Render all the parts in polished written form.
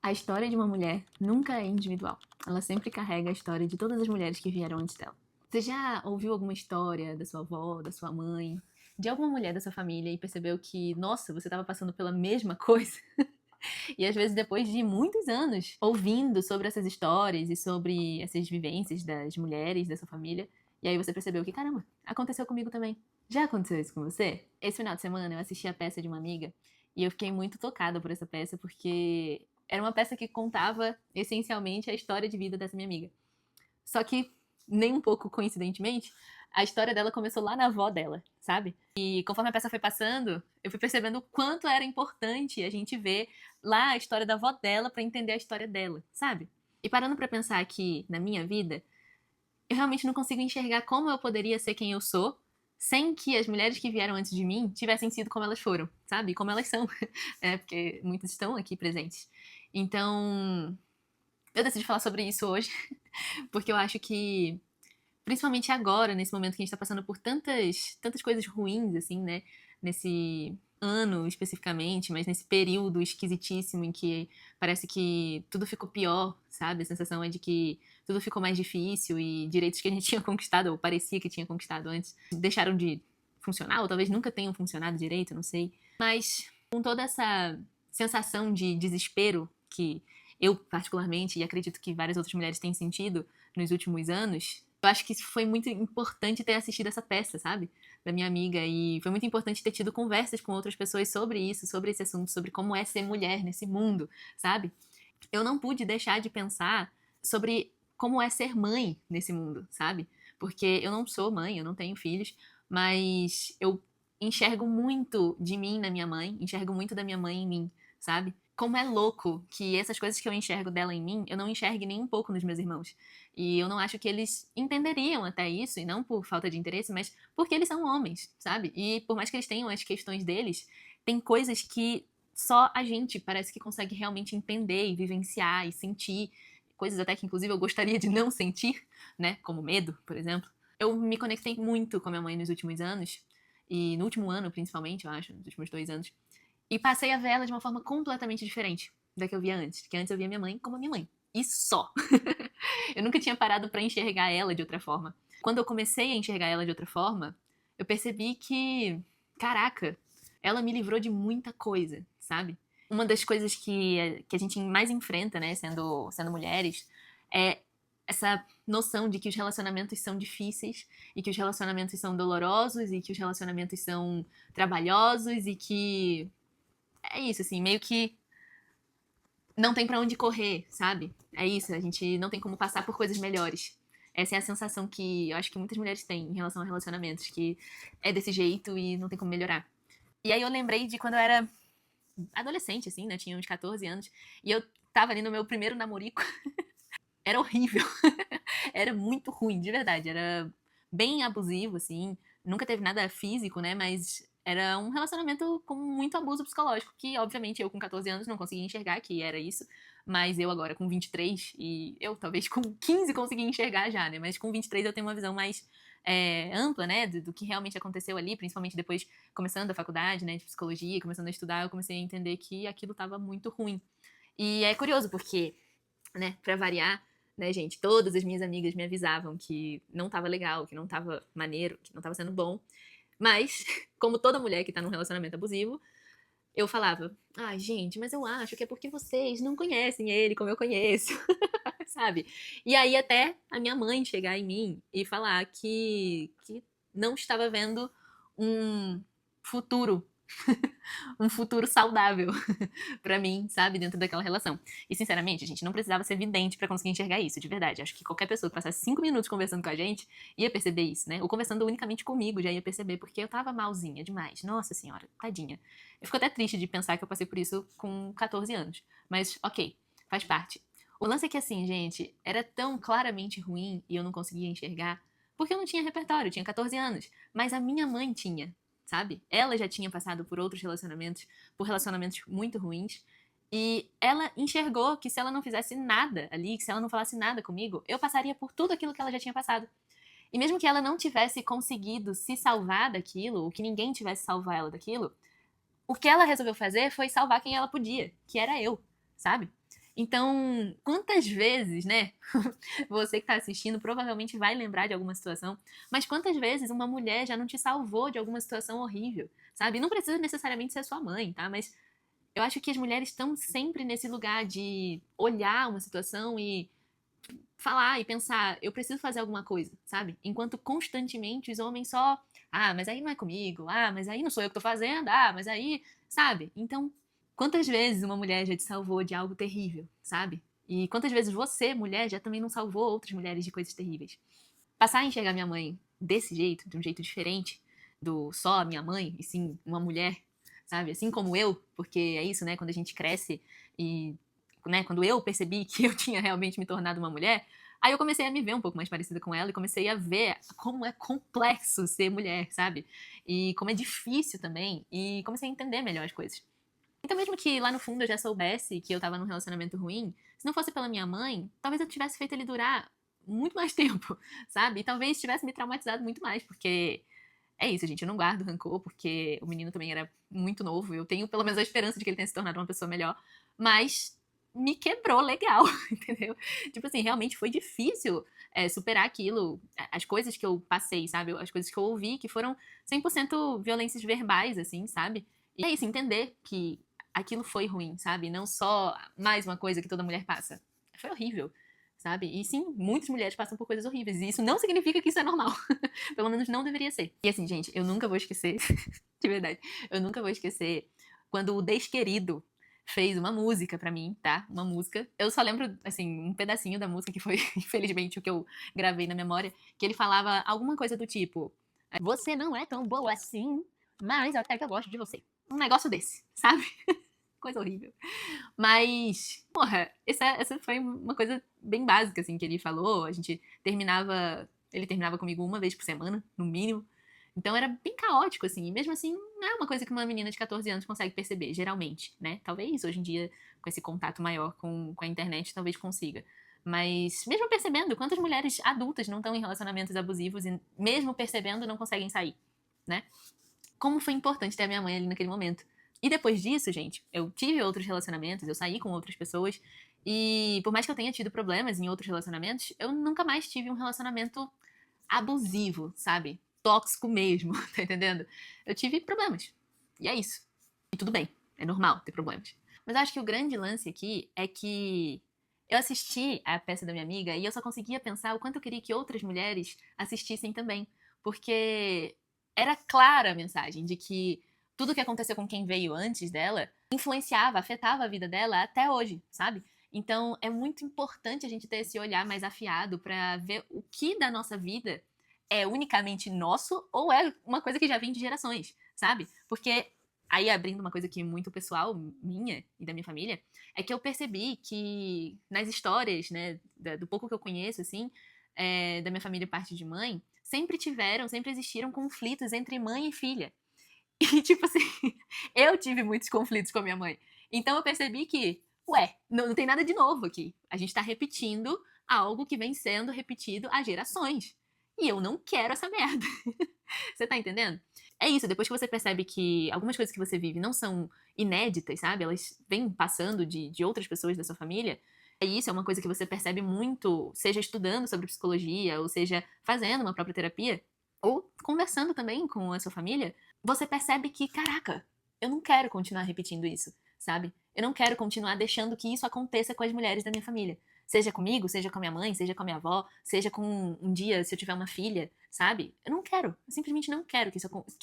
A história de uma mulher nunca é individual. Ela sempre carrega a história de todas as mulheres que vieram antes dela. Você já ouviu alguma história da sua avó, da sua mãe, de alguma mulher da sua família e percebeu que, nossa, você estava passando pela mesma coisa? E às vezes, depois de muitos anos ouvindo sobre essas histórias e sobre essas vivências das mulheres da sua família, e aí você percebeu que, caramba, aconteceu comigo também. Já aconteceu isso com você? Esse final de semana eu assisti a peça de uma amiga e eu fiquei muito tocada por essa peça porque era uma peça que contava essencialmente a história de vida dessa minha amiga. Só que, nem um pouco coincidentemente, a história dela começou lá na avó dela, sabe? E conforme a peça foi passando, eu fui percebendo o quanto era importante a gente ver lá a história da avó dela pra entender a história dela, sabe? E parando pra pensar aqui na minha vida, eu realmente não consigo enxergar como eu poderia ser quem eu sou sem que as mulheres que vieram antes de mim tivessem sido como elas foram, sabe? Como elas são. É, porque muitas estão aqui presentes. Então, eu decidi falar sobre isso hoje, porque eu acho que principalmente agora, nesse momento que a gente tá passando por tantas coisas ruins, assim, né? Nesse ano especificamente, mas nesse período esquisitíssimo em que parece que tudo ficou pior, sabe? A sensação é de que tudo ficou mais difícil e direitos que a gente tinha conquistado, ou parecia que tinha conquistado antes, deixaram de funcionar, ou talvez nunca tenham funcionado direito, não sei. Mas com toda essa sensação de desespero que eu, particularmente, e acredito que várias outras mulheres têm sentido nos últimos anos, eu acho que foi muito importante ter assistido essa peça, sabe? Da minha amiga. E foi muito importante ter tido conversas com outras pessoas sobre isso, sobre esse assunto, sobre como é ser mulher nesse mundo, sabe? Eu não pude deixar de pensar sobre como é ser mãe nesse mundo, sabe? Porque eu não sou mãe, eu não tenho filhos, mas eu enxergo muito de mim na minha mãe, enxergo muito da minha mãe em mim, sabe? Como é louco que essas coisas que eu enxergo dela em mim, eu não enxergue nem um pouco nos meus irmãos. E eu não acho que eles entenderiam até isso, e não por falta de interesse, mas porque eles são homens, sabe? E por mais que eles tenham as questões deles, tem coisas que só a gente parece que consegue realmente entender e vivenciar e sentir coisas até que inclusive eu gostaria de não sentir, né, como medo, por exemplo. Eu me conectei muito com a minha mãe nos últimos anos e no último ano principalmente, eu acho, nos últimos 2 anos, e passei a ver ela de uma forma completamente diferente da que eu via antes, que antes eu via minha mãe como a minha mãe. E só. Eu nunca tinha parado pra enxergar ela de outra forma. Quando eu comecei a enxergar ela de outra forma, eu percebi que, caraca, ela me livrou de muita coisa, sabe? Uma das coisas que a gente mais enfrenta, né, sendo mulheres, é essa noção de que os relacionamentos são difíceis e que os relacionamentos são dolorosos e que os relacionamentos são trabalhosos e que é isso, assim, meio que não tem pra onde correr, sabe? É isso, a gente não tem como passar por coisas melhores. Essa é a sensação que eu acho que muitas mulheres têm em relação a relacionamentos, que é desse jeito e não tem como melhorar. E aí eu lembrei de quando eu era adolescente, assim, né? Tinha uns 14 anos. E eu tava ali no meu primeiro namorico. Era horrível. Era muito ruim, de verdade. Era bem abusivo, assim. Nunca teve nada físico, né? Mas era um relacionamento com muito abuso psicológico, que obviamente eu com 14 anos não conseguia enxergar que era isso, mas eu agora com 23 e eu talvez com 15 consegui enxergar já, né? Mas com 23 eu tenho uma visão mais ampla, né? Do que realmente aconteceu ali, principalmente depois começando a faculdade, né? De psicologia, começando a estudar, eu comecei a entender que aquilo estava muito ruim. E é curioso porque, né, pra variar, né, gente, todas as minhas amigas me avisavam que não tava legal, que não tava maneiro, que não tava sendo bom. Mas, como toda mulher que tá num relacionamento abusivo, eu falava, ai, gente, mas eu acho que é porque vocês não conhecem ele como eu conheço, sabe? E aí até a minha mãe chegar em mim e falar que não estava vendo um futuro um futuro saudável pra mim, sabe, dentro daquela relação. E sinceramente, a gente não precisava ser vidente pra conseguir enxergar isso, de verdade. Acho que qualquer pessoa que passasse 5 minutos conversando com a gente ia perceber isso, né? Ou conversando unicamente comigo já ia perceber, porque eu tava malzinha demais. Nossa senhora, tadinha. Eu fico até triste de pensar que eu passei por isso com 14 anos. Mas, ok, faz parte. O lance é que assim, gente, era tão claramente ruim e eu não conseguia enxergar, porque eu não tinha repertório, eu tinha 14 anos. Mas a minha mãe tinha, sabe? Ela já tinha passado por outros relacionamentos, por relacionamentos muito ruins, e ela enxergou que se ela não fizesse nada ali, que se ela não falasse nada comigo, eu passaria por tudo aquilo que ela já tinha passado. E mesmo que ela não tivesse conseguido se salvar daquilo, ou que ninguém tivesse salvar ela daquilo, o que ela resolveu fazer foi salvar quem ela podia, que era eu, sabe? Então, quantas vezes, né? Você que tá assistindo provavelmente vai lembrar de alguma situação, mas quantas vezes uma mulher já não te salvou de alguma situação horrível, sabe? Não precisa necessariamente ser sua mãe, tá? Mas eu acho que as mulheres estão sempre nesse lugar de olhar uma situação e falar e pensar, eu preciso fazer alguma coisa, sabe? Enquanto constantemente os homens só, mas aí não é comigo, mas aí não sou eu que tô fazendo, mas aí, sabe? Então, quantas vezes uma mulher já te salvou de algo terrível, sabe? E quantas vezes você, mulher, já também não salvou outras mulheres de coisas terríveis? Passar a enxergar minha mãe desse jeito, de um jeito diferente do só a minha mãe, e sim uma mulher, sabe? Assim como eu, porque é isso, né? Quando a gente cresce e, né, quando eu percebi que eu tinha realmente me tornado uma mulher, aí eu comecei a me ver um pouco mais parecida com ela e comecei a ver como é complexo ser mulher, sabe? E como é difícil também, e comecei a entender melhor as coisas. Então, mesmo que lá no fundo eu já soubesse que eu tava num relacionamento ruim, se não fosse pela minha mãe, talvez eu tivesse feito ele durar muito mais tempo, sabe? E talvez tivesse me traumatizado muito mais, porque é isso, gente, eu não guardo rancor, porque o menino também era muito novo, eu tenho pelo menos a esperança de que ele tenha se tornado uma pessoa melhor, mas me quebrou legal, entendeu? Tipo assim, realmente foi difícil superar aquilo, as coisas que eu passei, sabe? As coisas que eu ouvi, que foram 100% violências verbais, assim, sabe? E é isso, entender que aquilo foi ruim, sabe? Não só mais uma coisa que toda mulher passa. Foi horrível, sabe? E sim, muitas mulheres passam por coisas horríveis. E isso não significa que isso é normal. Pelo menos não deveria ser. E assim, gente, eu nunca vou esquecer, de verdade, eu nunca vou esquecer quando o Desquerido fez uma música pra mim, tá? Uma música. Eu só lembro, assim, um pedacinho da música que foi, infelizmente, o que eu gravei na memória, que ele falava alguma coisa do tipo: Você não é tão boa assim, mas até que eu gosto de você. Um negócio desse, sabe? Coisa horrível. Mas, porra, essa foi uma coisa bem básica, assim, que ele falou. A gente terminava. Ele terminava comigo uma vez por semana, no mínimo. Então era bem caótico, assim. E mesmo assim, não é uma coisa que uma menina de 14 anos consegue perceber, geralmente, né? Talvez hoje em dia, com esse contato maior com a internet, talvez consiga. Mas mesmo percebendo, quantas mulheres adultas não estão em relacionamentos abusivos e mesmo percebendo não conseguem sair, né? Como foi importante ter a minha mãe ali naquele momento. E depois disso, gente, eu tive outros relacionamentos, eu saí com outras pessoas. E por mais que eu tenha tido problemas em outros relacionamentos, eu nunca mais tive um relacionamento abusivo, sabe? Tóxico mesmo, tá entendendo? Eu tive problemas. E é isso. E tudo bem, é normal ter problemas. Mas eu acho que o grande lance aqui é que eu assisti a peça da minha amiga e eu só conseguia pensar o quanto eu queria que outras mulheres assistissem também. Porque era clara a mensagem de que tudo que aconteceu com quem veio antes dela influenciava, afetava a vida dela até hoje, sabe? Então é muito importante a gente ter esse olhar mais afiado pra ver o que da nossa vida é unicamente nosso ou é uma coisa que já vem de gerações, sabe? Porque aí abrindo uma coisa que é muito pessoal minha e da minha família, é que eu percebi que nas histórias, né, do pouco que eu conheço assim, da minha família parte de mãe, sempre existiram conflitos entre mãe e filha. E, tipo assim, eu tive muitos conflitos com a minha mãe. Então eu percebi que, ué, não tem nada de novo aqui. A gente tá repetindo algo que vem sendo repetido há gerações. E eu não quero essa merda. Você tá entendendo? É isso, depois que você percebe que algumas coisas que você vive não são inéditas, sabe? Elas vêm passando de outras pessoas da sua família. É isso, é uma coisa que você percebe muito, seja estudando sobre psicologia, ou seja, fazendo uma própria terapia, ou conversando também com a sua família. Você percebe que, caraca, eu não quero continuar repetindo isso, sabe? Eu não quero continuar deixando que isso aconteça com as mulheres da minha família. Seja comigo, seja com a minha mãe, seja com a minha avó, seja com um dia se eu tiver uma filha, sabe? Eu não quero, eu simplesmente não quero que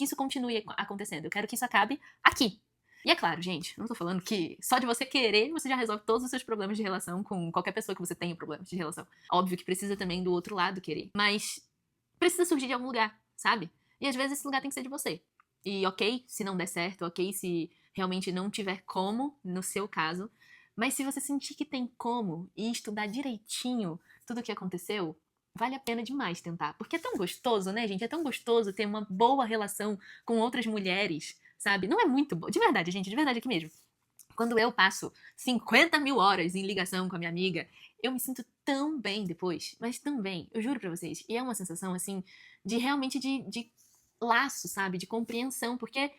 isso continue acontecendo. Eu quero que isso acabe aqui. E é claro, gente, não tô falando que só de você querer você já resolve todos os seus problemas de relação com qualquer pessoa que você tenha problemas de relação. Óbvio que precisa também do outro lado querer, mas precisa surgir de algum lugar, sabe? E às vezes esse lugar tem que ser de você. E ok, se não der certo, ok, se realmente não tiver como, no seu caso, mas se você sentir que tem como e estudar direitinho tudo o que aconteceu, vale a pena demais tentar. Porque é tão gostoso, né, gente? É tão gostoso ter uma boa relação com outras mulheres, sabe? Não é muito bom. De verdade, gente, de verdade aqui mesmo. Quando eu passo 50 mil horas em ligação com a minha amiga, eu me sinto tão bem depois, mas tão bem, eu juro pra vocês. E é uma sensação, assim, de realmente de laço, sabe? De compreensão, porque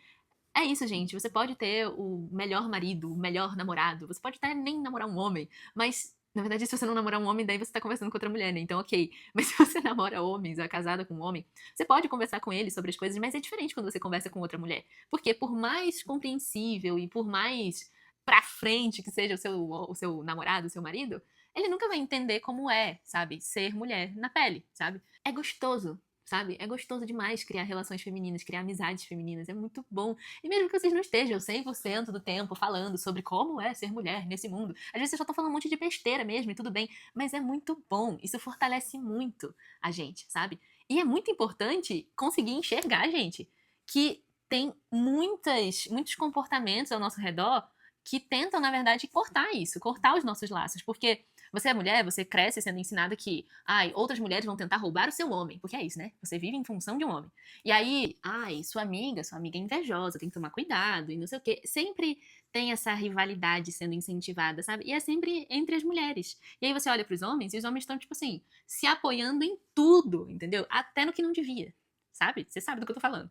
é isso, gente. Você pode ter o melhor marido, o melhor namorado. Você pode até nem namorar um homem. Mas, na verdade, se você não namorar um homem, daí você tá conversando com outra mulher, né? Então, ok. Mas se você namora homens, é casada com um homem, você pode conversar com ele sobre as coisas, mas é diferente quando você conversa com outra mulher. Porque por mais compreensível e por mais pra frente que seja o seu namorado, o seu marido, ele nunca vai entender como é, sabe? Ser mulher na pele, sabe? É gostoso, sabe? É gostoso demais criar relações femininas, criar amizades femininas, é muito bom. E mesmo que vocês não estejam 100% do tempo falando sobre como é ser mulher nesse mundo, às vezes vocês só estão falando um monte de besteira mesmo e tudo bem, mas é muito bom, isso fortalece muito a gente, sabe? E é muito importante conseguir enxergar, gente, que tem muitos comportamentos ao nosso redor que tentam, na verdade, cortar isso, cortar os nossos laços, porque você é mulher, você cresce sendo ensinada que, outras mulheres vão tentar roubar o seu homem, porque é isso, né? Você vive em função de um homem. E aí, sua amiga é invejosa, tem que tomar cuidado e não sei o quê. Sempre tem essa rivalidade sendo incentivada, sabe? E é sempre entre as mulheres. E aí você olha pros homens e os homens estão, tipo assim, se apoiando em tudo, entendeu? Até no que não devia, sabe? Você sabe do que eu tô falando.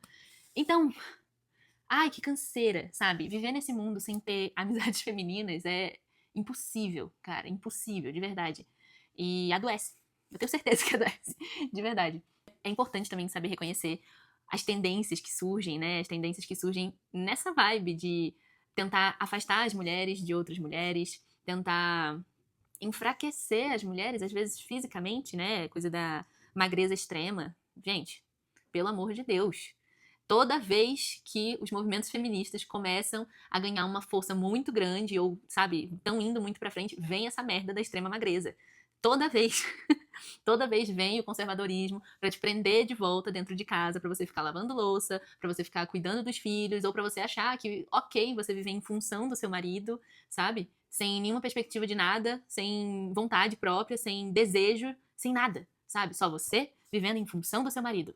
Então, que canseira, sabe? Viver nesse mundo sem ter amizades femininas é impossível, cara, impossível, de verdade. E adoece. Eu tenho certeza que adoece, de verdade. É importante também saber reconhecer as tendências que surgem, né? As tendências que surgem nessa vibe de tentar afastar as mulheres de outras mulheres, tentar enfraquecer as mulheres, às vezes fisicamente, né? Coisa da magreza extrema. Gente, pelo amor de Deus, toda vez que os movimentos feministas começam a ganhar uma força muito grande ou, sabe, estão indo muito pra frente, vem essa merda da extrema magreza. Toda vez, toda vez vem o conservadorismo pra te prender de volta dentro de casa, pra você ficar lavando louça, pra você ficar cuidando dos filhos, ou pra você achar que, ok, você vive em função do seu marido, sabe? Sem nenhuma perspectiva de nada, sem vontade própria, sem desejo, sem nada, sabe? Só você vivendo em função do seu marido.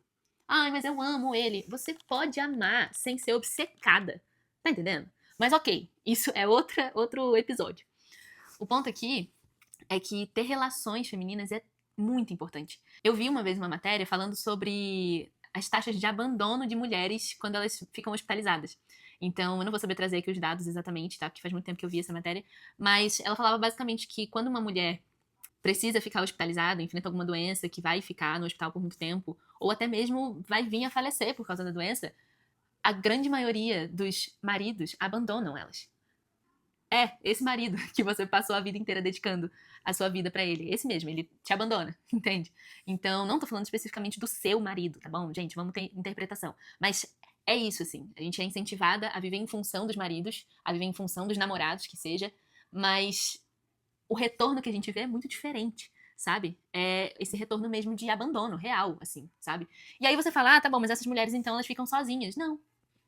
Mas eu amo ele. Você pode amar sem ser obcecada. Tá entendendo? Mas ok, isso é outro episódio. O ponto aqui é que ter relações femininas é muito importante. Eu vi uma vez uma matéria falando sobre as taxas de abandono de mulheres quando elas ficam hospitalizadas. Então, eu não vou saber trazer aqui os dados exatamente, tá? Porque faz muito tempo que eu vi essa matéria. Mas ela falava basicamente que quando uma mulher precisa ficar hospitalizado, enfrenta alguma doença que vai ficar no hospital por muito tempo, ou até mesmo vai vir a falecer por causa da doença, a grande maioria dos maridos abandonam elas. É, esse marido que você passou a vida inteira dedicando a sua vida pra ele. Esse mesmo, ele te abandona, entende? Então, não tô falando especificamente do seu marido, tá bom? Gente, vamos ter interpretação. Mas é isso, assim. A gente é incentivada a viver em função dos maridos, a viver em função dos namorados, que seja, mas o retorno que a gente vê é muito diferente, sabe? É esse retorno mesmo de abandono real, assim, sabe? E aí você fala, tá bom, mas essas mulheres então elas ficam sozinhas. Não,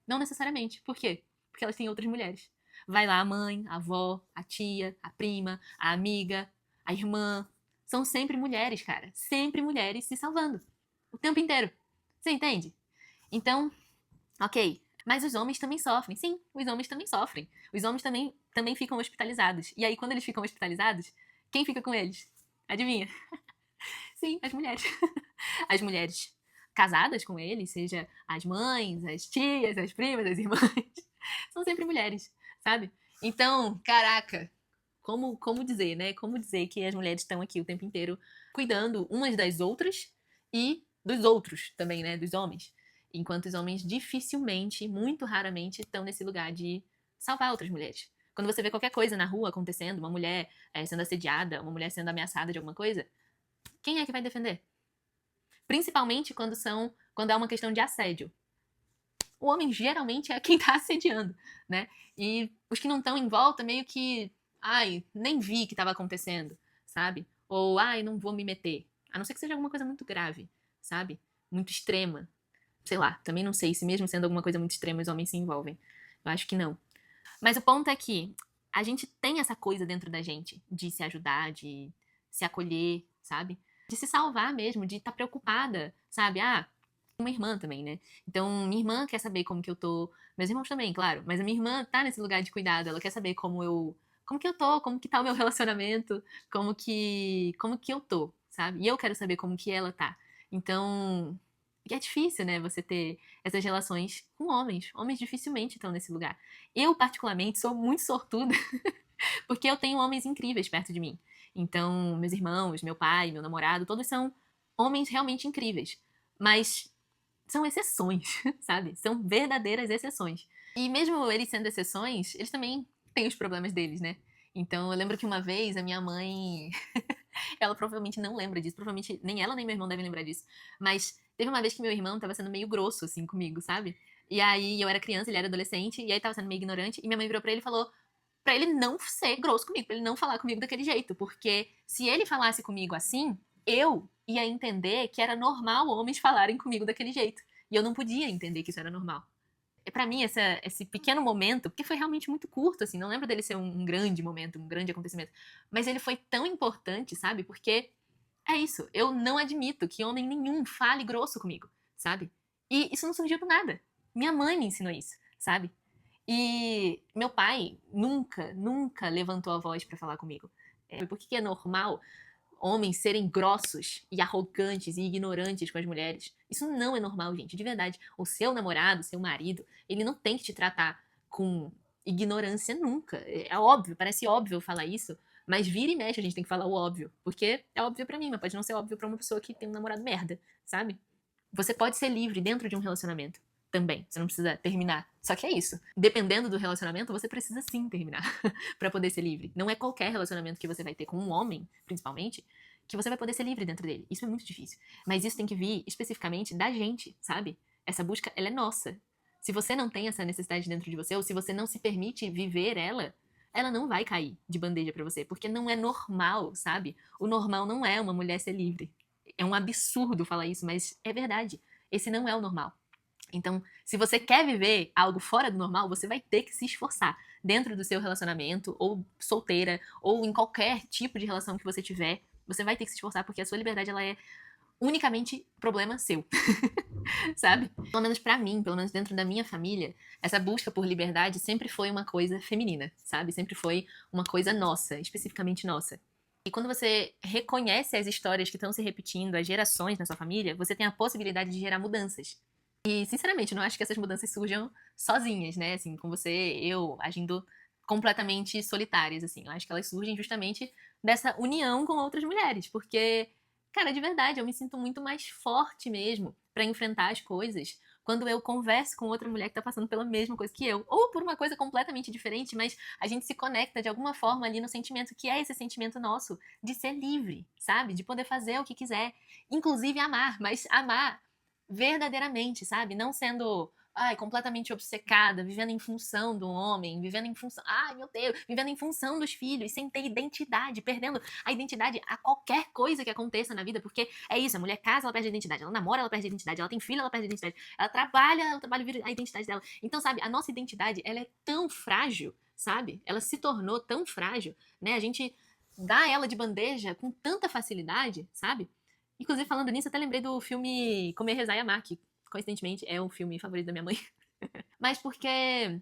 não necessariamente. Por quê? Porque elas têm outras mulheres. Vai lá a mãe, a avó, a tia, a prima, a amiga, a irmã. São sempre mulheres, cara. Sempre mulheres se salvando. O tempo inteiro. Você entende? Então, ok. Mas os homens também sofrem. Sim, os homens também sofrem. Os homens também ficam hospitalizados. E aí, quando eles ficam hospitalizados, quem fica com eles? Adivinha? Sim, as mulheres. As mulheres casadas com eles, seja as mães, as tias, as primas, as irmãs, são sempre mulheres, sabe? Então, caraca, como dizer, né? Como dizer que as mulheres estão aqui o tempo inteiro cuidando umas das outras e dos outros também, né? Dos homens. Enquanto os homens dificilmente, muito raramente, estão nesse lugar de salvar outras mulheres. Quando você vê qualquer coisa na rua acontecendo, uma mulher sendo assediada, uma mulher sendo ameaçada de alguma coisa, quem é que vai defender? Principalmente quando é uma questão de assédio. O homem geralmente é quem tá assediando, né? E os que não estão em volta meio que, nem vi que estava acontecendo, sabe? Ou, não vou me meter. A não ser que seja alguma coisa muito grave, sabe? Muito extrema. Sei lá, também não sei se mesmo sendo alguma coisa muito extrema os homens se envolvem. Eu acho que não. Mas o ponto é que a gente tem essa coisa dentro da gente de se ajudar, de se acolher, sabe? De se salvar mesmo, de estar preocupada, sabe? Uma irmã também, né? Então, minha irmã quer saber como que eu tô. Meus irmãos também, claro. Mas a minha irmã tá nesse lugar de cuidado. Ela quer saber como que eu tô, como que tá o meu relacionamento, como que eu tô, sabe? E eu quero saber como que ela tá. Então, Porque é difícil, né, você ter essas relações com homens. Homens dificilmente estão nesse lugar. Eu, particularmente, sou muito sortuda porque eu tenho homens incríveis perto de mim. Então, meus irmãos, meu pai, meu namorado, todos são homens realmente incríveis. Mas são exceções, sabe? São verdadeiras exceções. E mesmo eles sendo exceções, eles também têm os problemas deles, né? Então, eu lembro que uma vez a minha mãe ela provavelmente não lembra disso, provavelmente nem ela nem meu irmão devem lembrar disso. Mas teve uma vez que meu irmão tava sendo meio grosso, assim, comigo, sabe? E aí eu era criança, ele era adolescente, e aí tava sendo meio ignorante, e minha mãe virou pra ele e falou pra ele não ser grosso comigo, pra ele não falar comigo daquele jeito, porque se ele falasse comigo assim, eu ia entender que era normal homens falarem comigo daquele jeito. E eu não podia entender que isso era normal. Pra mim, esse pequeno momento, porque foi realmente muito curto, assim, não lembro dele ser um grande momento, um grande acontecimento, mas ele foi tão importante, sabe? Porque é isso, eu não admito que homem nenhum fale grosso comigo, sabe? E isso não surgiu do nada. Minha mãe me ensinou isso, sabe? E meu pai nunca levantou a voz pra falar comigo. Por que é normal homens serem grossos e arrogantes e ignorantes com as mulheres? Isso não é normal, gente, de verdade. O seu namorado, seu marido, ele não tem que te tratar com ignorância nunca. É óbvio, parece óbvio eu falar isso, mas vira e mexe a gente tem que falar o óbvio, porque é óbvio pra mim, mas pode não ser óbvio pra uma pessoa que tem um namorado merda, sabe? Você pode ser livre dentro de um relacionamento também. Você não precisa terminar. Só que é isso. Dependendo do relacionamento, você precisa sim terminar pra poder ser livre. Não é qualquer relacionamento que você vai ter com um homem, principalmente, que você vai poder ser livre dentro dele. Isso é muito difícil. Mas isso tem que vir especificamente da gente, sabe? Essa busca, ela é nossa. Se você não tem essa necessidade dentro de você, ou se você não se permite viver ela não vai cair de bandeja pra você, porque não é normal, sabe? O normal não é uma mulher ser livre. É um absurdo falar isso, mas é verdade. Esse não é o normal. Então, se você quer viver algo fora do normal, você vai ter que se esforçar dentro do seu relacionamento, ou solteira, ou em qualquer tipo de relação que você tiver. Você vai ter que se esforçar porque a sua liberdade ela é unicamente problema seu, sabe? Pelo menos pra mim, pelo menos dentro da minha família, essa busca por liberdade sempre foi uma coisa feminina, sabe? Sempre foi uma coisa nossa, especificamente nossa. E quando você reconhece as histórias que estão se repetindo, as gerações na sua família, você tem a possibilidade de gerar mudanças. E, sinceramente, não acho que essas mudanças surjam sozinhas, né? Assim, com você, eu, agindo completamente solitárias, assim. Eu acho que elas surgem justamente dessa união com outras mulheres. Porque, cara, de verdade, eu me sinto muito mais forte mesmo pra enfrentar as coisas quando eu converso com outra mulher que tá passando pela mesma coisa que eu. Ou por uma coisa completamente diferente, mas a gente se conecta de alguma forma ali no sentimento que é esse sentimento nosso de ser livre, sabe? De poder fazer o que quiser. Inclusive amar, mas amar verdadeiramente, sabe? Não sendo, ai, completamente obcecada, vivendo em função do homem, vivendo em função, ai, meu Deus, vivendo em função dos filhos, sem ter identidade, perdendo a identidade a qualquer coisa que aconteça na vida, porque é isso, a mulher casa, ela perde a identidade, ela namora, ela perde a identidade, ela tem filho, ela perde a identidade, ela trabalha, o trabalho vira a identidade dela. Então, sabe, a nossa identidade, ela é tão frágil, sabe? Ela se tornou tão frágil, né? A gente dá ela de bandeja com tanta facilidade, sabe? Inclusive, falando nisso, até lembrei do filme Comer, Rezar e Amar, que coincidentemente é o filme favorito da minha mãe. Mas porque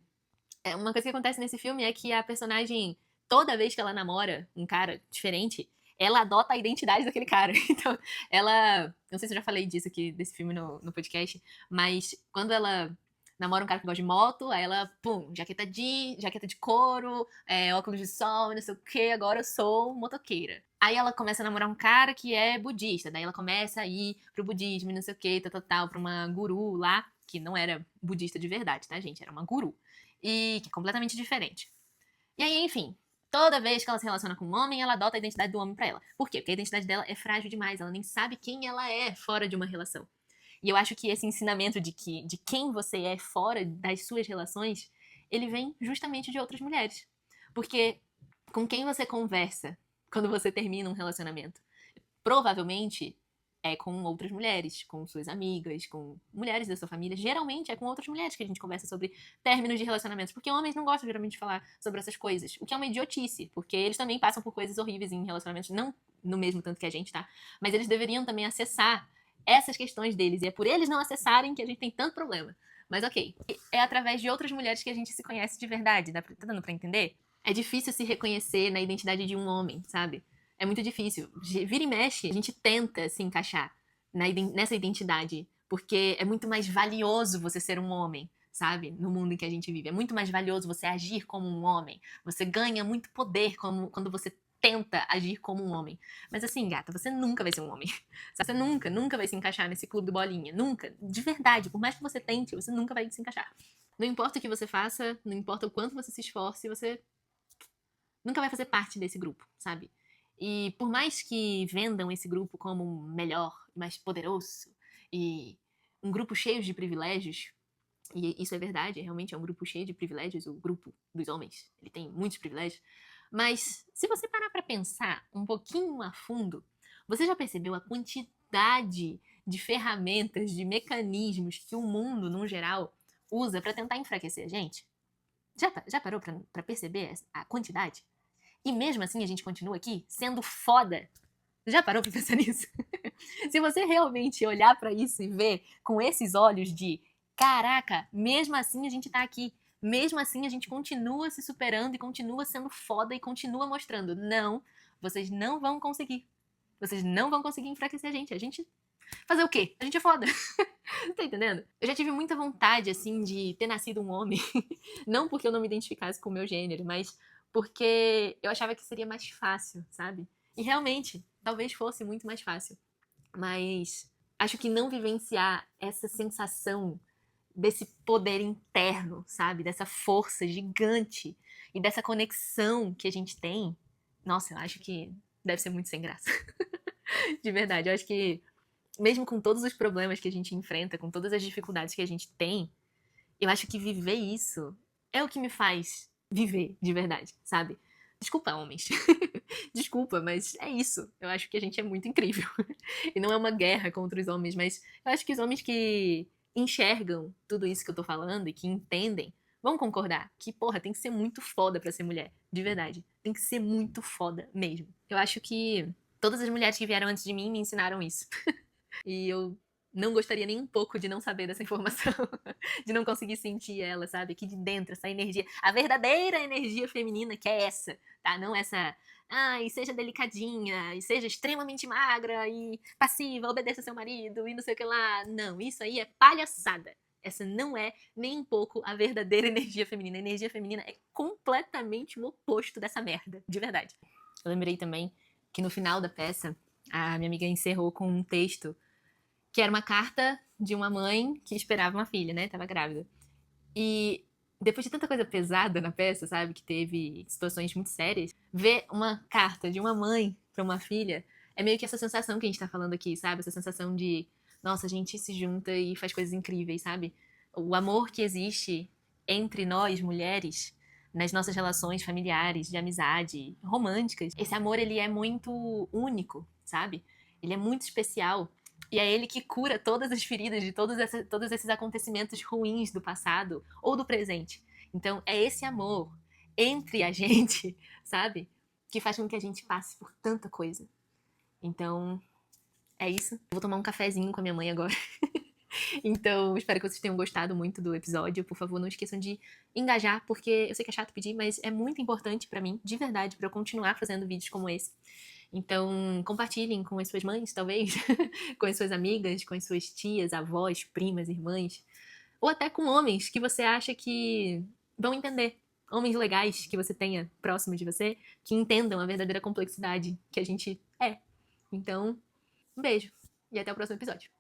uma coisa que acontece nesse filme é que a personagem, toda vez que ela namora um cara diferente, ela adota a identidade daquele cara. Então, ela. Não sei se eu já falei disso aqui, desse filme no podcast, mas quando ela namora um cara que gosta de moto, aí ela, pum, jaqueta de couro, óculos de sol, não sei o que, agora eu sou motoqueira. Aí ela começa a namorar um cara que é budista, daí ela começa a ir pro budismo, não sei o que, tal, pra uma guru lá, que não era budista de verdade, tá, gente? Era uma guru. E que é completamente diferente. E aí, enfim, toda vez que ela se relaciona com um homem, ela adota a identidade do homem pra ela. Por quê? Porque a identidade dela é frágil demais, ela nem sabe quem ela é fora de uma relação. E eu acho que esse ensinamento de quem você é fora das suas relações, ele vem justamente de outras mulheres. Porque com quem você conversa quando você termina um relacionamento? Provavelmente é com outras mulheres, com suas amigas, com mulheres da sua família. Geralmente é com outras mulheres que a gente conversa sobre términos de relacionamentos, porque homens não gostam geralmente de falar sobre essas coisas, o que é uma idiotice, porque eles também passam por coisas horríveis em relacionamentos, não no mesmo tanto que a gente, tá? Mas eles deveriam também acessar essas questões deles, e é por eles não acessarem que a gente tem tanto problema. Mas ok, é através de outras mulheres que a gente se conhece de verdade, tá dando pra entender? É difícil se reconhecer na identidade de um homem, sabe? É muito difícil. Vira e mexe, a gente tenta se encaixar nessa identidade. Porque é muito mais valioso você ser um homem, sabe? No mundo em que a gente vive. É muito mais valioso você agir como um homem. Você ganha muito poder quando você tenta agir como um homem. Mas assim, gata, você nunca vai ser um homem. Você nunca vai se encaixar nesse clube do bolinha. Nunca. De verdade. Por mais que você tente, você nunca vai se encaixar. Não importa o que você faça, não importa o quanto você se esforce, você nunca vai fazer parte desse grupo, sabe? E por mais que vendam esse grupo como melhor, mais poderoso e um grupo cheio de privilégios, e isso é verdade, realmente é um grupo cheio de privilégios, o grupo dos homens, ele tem muitos privilégios, mas se você parar pra pensar um pouquinho a fundo, você já percebeu a quantidade de ferramentas, de mecanismos que o mundo, no geral, usa pra tentar enfraquecer a gente? Já parou pra perceber a quantidade? E mesmo assim a gente continua aqui sendo foda. Já parou pra pensar nisso? Se você realmente olhar pra isso e ver com esses olhos de caraca, mesmo assim a gente tá aqui. Mesmo assim a gente continua se superando e continua sendo foda e continua mostrando. Não, vocês não vão conseguir. Vocês não vão conseguir enfraquecer a gente. A gente. Fazer o quê? A gente é foda. Tá entendendo? Eu já tive muita vontade, assim, de ter nascido um homem. Não porque eu não me identificasse com o meu gênero, mas porque eu achava que seria mais fácil, sabe? E realmente, talvez fosse muito mais fácil. Mas acho que não vivenciar essa sensação desse poder interno, sabe? Dessa força gigante e dessa conexão que a gente tem, nossa, eu acho que deve ser muito sem graça. De verdade, eu acho que mesmo com todos os problemas que a gente enfrenta, com todas as dificuldades que a gente tem, eu acho que viver isso é o que me faz viver de verdade, sabe? Desculpa, homens. Desculpa, mas é isso. Eu acho que a gente é muito incrível. E não é uma guerra contra os homens, mas eu acho que os homens que enxergam tudo isso que eu tô falando e que entendem vão concordar que, porra, tem que ser muito foda pra ser mulher. De verdade. Tem que ser muito foda mesmo. Eu acho que todas as mulheres que vieram antes de mim me ensinaram isso. E eu não gostaria nem um pouco de não saber dessa informação, de não conseguir sentir ela, sabe? Aqui de dentro, essa energia, a verdadeira energia feminina, que é essa, tá? Não essa, ai, seja delicadinha, e seja extremamente magra e passiva, obedeça seu marido e não sei o que lá. Não, isso aí é palhaçada. Essa não é nem um pouco a verdadeira energia feminina. A energia feminina é completamente o oposto dessa merda, de verdade. Eu lembrei também que no final da peça, a minha amiga encerrou com um texto que era uma carta de uma mãe que esperava uma filha, né? Tava grávida. E depois de tanta coisa pesada na peça, sabe? Que teve situações muito sérias, ver uma carta de uma mãe pra uma filha é meio que essa sensação que a gente tá falando aqui, sabe? Essa sensação de, nossa, a gente se junta e faz coisas incríveis, sabe? O amor que existe entre nós, mulheres, nas nossas relações familiares, de amizade, românticas, esse amor, ele é muito único, sabe? Ele é muito especial. E é ele que cura todas as feridas de todos esses acontecimentos ruins do passado ou do presente. Então, é esse amor entre a gente, sabe? Que faz com que a gente passe por tanta coisa. Então, é isso. Eu vou tomar um cafezinho com a minha mãe agora. Então, espero que vocês tenham gostado muito do episódio. Por favor, não esqueçam de engajar, porque eu sei que é chato pedir, mas é muito importante pra mim, de verdade, pra eu continuar fazendo vídeos como esse. Então, compartilhem com as suas mães, talvez, com as suas amigas, com as suas tias, avós, primas, irmãs, ou até com homens que você acha que vão entender. Homens legais que você tenha próximo de você, que entendam a verdadeira complexidade que a gente é. Então, um beijo e até o próximo episódio.